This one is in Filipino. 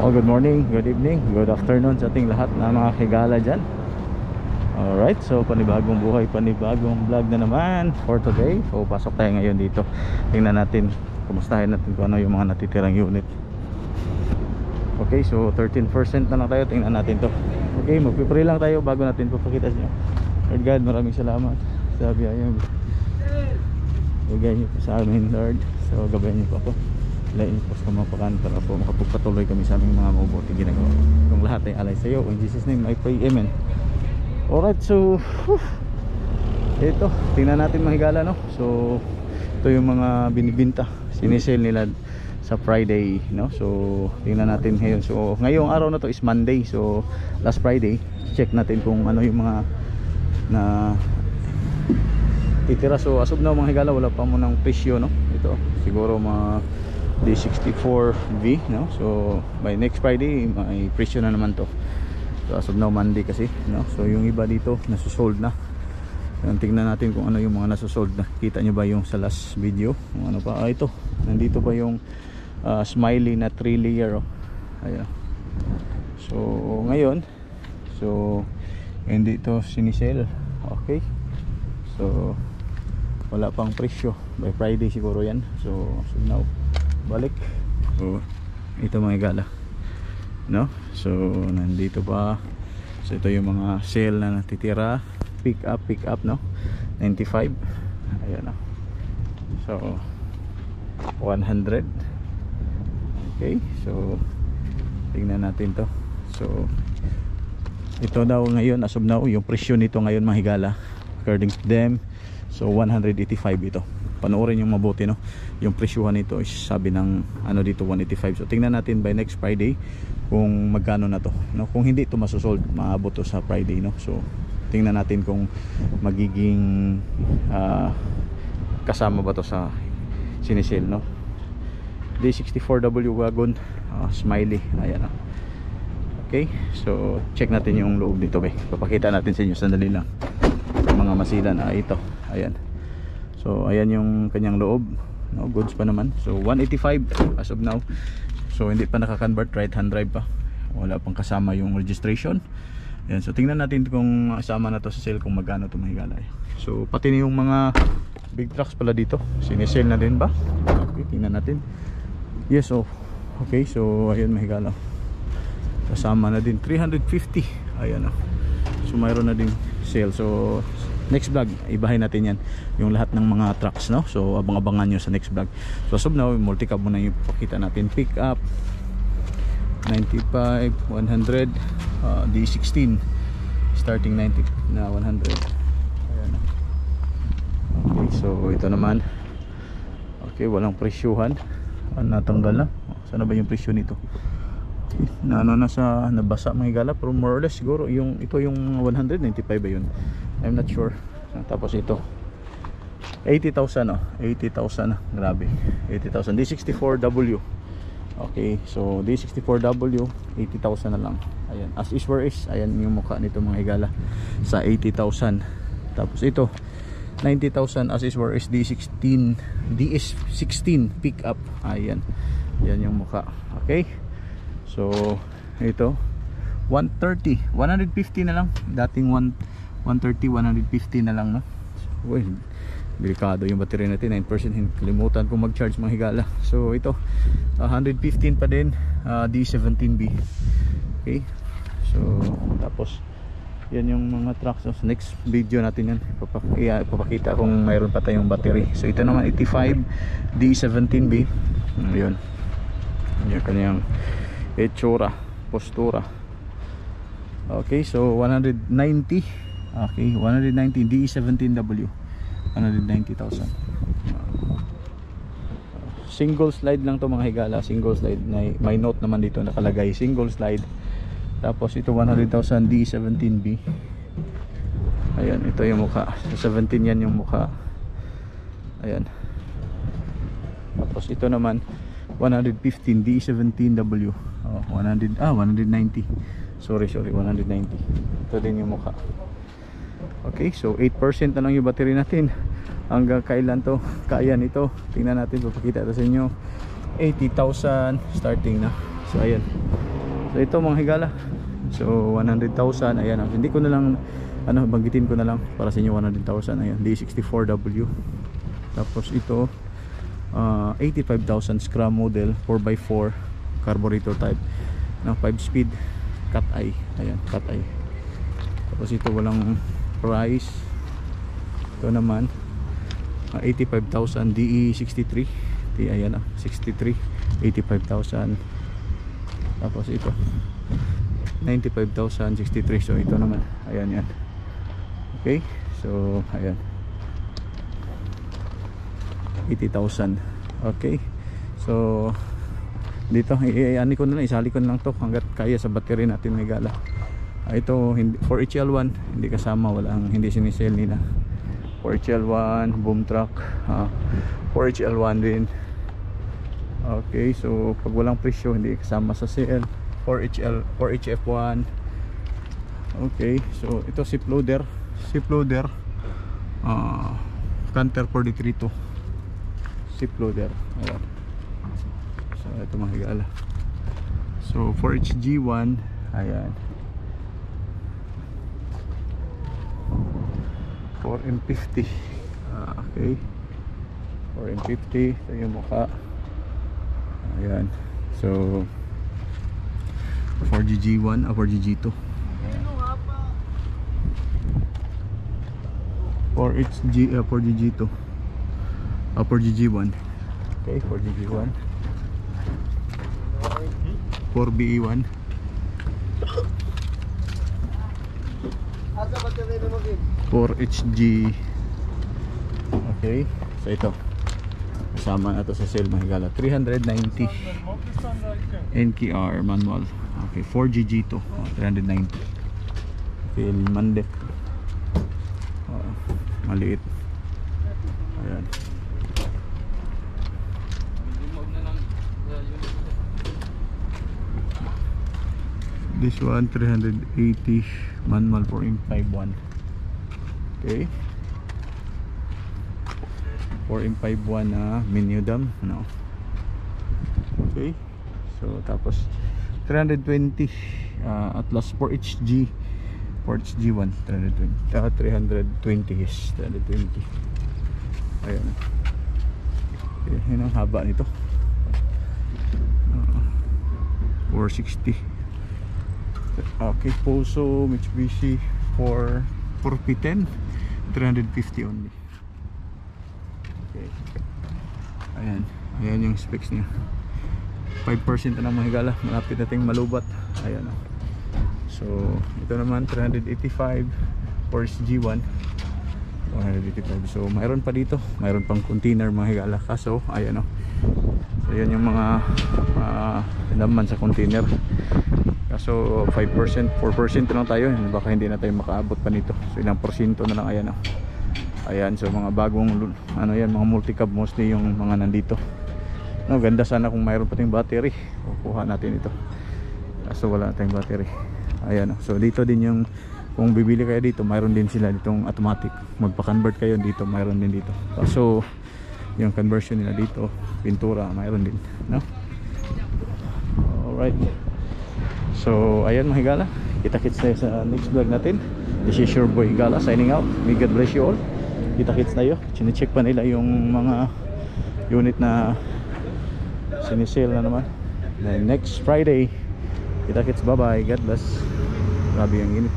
Good morning, good evening, good afternoon sa ating lahat na mga higala dyan. Alright, so panibagong buhay, panibagong vlog na naman for today. So pasok tayo ngayon dito. Tingnan natin, kumustahin natin kung ano yung mga natitirang unit. Okay, so 13% na lang tayo, tingnan natin to. Okay, magpipray lang tayo bago natin papakita sa inyo. Lord God, maraming salamat sa biyayang bigay niyo po sa amin, Lord. So gabayan niyo po ako, lain niyo po sa kamapakan para po makapagpatuloy kami sa aming mga mabuting ginagawa. Kung lahat ay alay sa iyo, in Jesus name I pray, amen. Alright, so ito, tingnan natin mga higala, no? So ito yung mga binibinta, sinisale nila sa Friday, no? So tingnan natin ngayon. So ngayong araw na to is Monday. So last Friday, check natin kung ano yung mga na titira. So as of now mga higala, wala pa mo ng presyo, no? Ito siguro mga D64V, no? So by next Friday may presyo na naman to. So as of now Monday kasi, no? So yung iba dito nasusold na. Tingnan natin kung ano yung mga nasusold na. Kita nyo ba yung sa last video? Kung ano pa? Ito, nandito pa yung smiley na 3 layer, oh. Ayan. So ngayon, so hindi ito sinisell. Okay, so wala pang presyo, by Friday siguro yan. So now balik. So ito mga gala, no? So nandito pa. So ito yung mga sale na natitira. Pick up, no? 95. Ayan, no? So 100. Okay, so tingnan natin to. So ito daw ngayon, as of now, yung presyo nito ngayon mga higala, according to them, so 185 ito. Panoorin yung mabuti, no? Yung presyuhan nito is sabi ng ano dito 185. So tingnan natin by next Friday kung magkano na to, no? Kung hindi ito masosold, maabot to sa Friday, no? So tingnan natin kung magiging kasama ba to sa sinisale, no? D64W wagon, smiley. Ayan, no? Okay, so check natin yung loob dito, okay? Papakita natin sa inyo, sandali lang. Mga masilan, ito, ayan. So ayan yung kanyang loob, no? Goods pa naman. So 185 as of now. So hindi pa naka-convert, right hand drive pa. Wala pang kasama yung registration. Ayan, so tingnan natin kung kasama na to sa sale, kung magkano to mahigala. So pati na yung mga big trucks pala dito, sinisale na din ba? Okay, tingnan natin. Yes, oh. Okay, so ayun mahigala. Kasama na din 350. Ayan, oh. So mayroon na din sale. So next vlog ibahin natin yan, yung lahat ng mga trucks, no? So abang-abangan nyo sa next vlog. So as of now, multi-cab muna yung pakita natin. Pick up 95, 100, D16 starting 90 na 100. Ayan. Okay, so ito naman, okay, walang presyuhan, natanggal na. Sana ba yung presyo nito? Na ano, nasa nabasa mga higala, pero more or less siguro yung ito yung 195 ba yun, I'm not sure. Tapos ito 80,000, oh, 80,000 na, grabe, 80,000 D64W. Okay, so D64W 80,000 na lang. Ayan, as is where is, ayan yung mukha nito mga higala sa 80,000. Tapos ito 90,000 as is where is D16 pick up. Ayan, yan yung mukha. Okay, so ito 130, 150 na lang. Dating 130, 150 na lang, no? Uy, delikado yung battery natin, 9%. Kalimutan kong mag-charge mga higala. So ito 115 pa din, D17B. Okay, so tapos yan yung mga trucks. So next video natin yan, ipapakita kung mayroon pa tayong battery. So ito naman 85 D17B. Ayun, yung kanyang itsura, postura. Okay, so 190. Okay, 190 D17W, 190,000. Single slide lang to mga higala, single slide. May note naman dito nakalagay, single slide. Tapos ito 100,000 D17B. Ayan, ito yung mukha. So 17 yan yung mukha. Ayan. Tapos ito naman 115 D17W. 190. Sorry, 190. Ito din yung mukha. Okay, so 8% na lang yung battery natin. Hanggang kailan to kaya nito? Tingnan natin, papakita ito sa inyo. 80,000 starting na. So ayan, So ito mga higala, so 100,000. Ayan, hindi ko na lang banggitin ko na lang para sa inyo. 100,000. Ayan, D64W. Tapos ito 85,000 Scrum model 4x4 carburetor type na 5 speed cat eye. Ayan, cat eye. Tapos ito walang price. Ito naman 85,000 DE63. Ayan 63, 85,000. Tapos ito 95,063. So ito naman, ayan yan. Okay, so ayan 80,000. Okay, so dito ani ko na lang, isali ko na lang to hanggat kaya sa battery natin may gala. Ito hindi, 4HL1 hindi kasama, walang, hindi sinisell nila. 4HL1 boom truck, 4HL1 din. Okay, so pag walang presyo hindi kasama sa sale. 4HF1. Okay, so ito zip loader Canter 4D32 zip loader. Ayan. So ito mga higala. So 4HG1. Ayan, 4M50. Okay, 4M50. Ito yung mukha. Ayan, so 4GG1 or 4GG2. 4GG2 4GG1. Okay, 4GG1, 4BE1. Asa ba tayo na magin? 4HG. Okay, so ito kasama na to sa sale mga higala. 390 NKR manual. Okay, 4GG2 390. Okay, Mande. Maliit. Ayan. This one 380 manual 4M51. Okay, 4M51 na menu dam, ano. Okay, so tapos 320 Atlas 4HG 4HG1 320 yes, 320. Ayan. Okay, yun ang haba nito. 460. Okay, Poso Mitsubishi 4P10 350 only. Okay. Ayan, ayan yung specs niya. 5% na ng mga higala, malapit nating malubat. Ayan. So ito naman 385 Porsche G1 485. So mayroon pa dito, mayroon pang container mga higala, kaso ayan o. So yan yung mga laman sa container, kaso 5%, 4% lang tayo, baka hindi na tayo makaabot pa nito. So ilang porsyento na lang. Ayan o. Ayan, so mga bagong ano yan, mga multicab mostly yung mga nandito. No, ganda sana kung mayroon pa tayong battery, kukuha natin ito, kaso wala na tayong battery. Ayan, so dito din yung, kung bibili kayo dito, mayroon din sila ditong automatic. Magpa-convert kayo dito, mayroon din dito. So yung conversion nila dito, pintura, mayroon din, no? Alright, so ayan mga higala, kita-kits tayo sa next vlog natin. This is your boy Higala signing out. May God bless you all. Kita-kits tayo. Chine-check pa nila yung mga unit na sinisale na naman. Then next Friday, kita-kits, bye bye, God bless. Grabe ang init.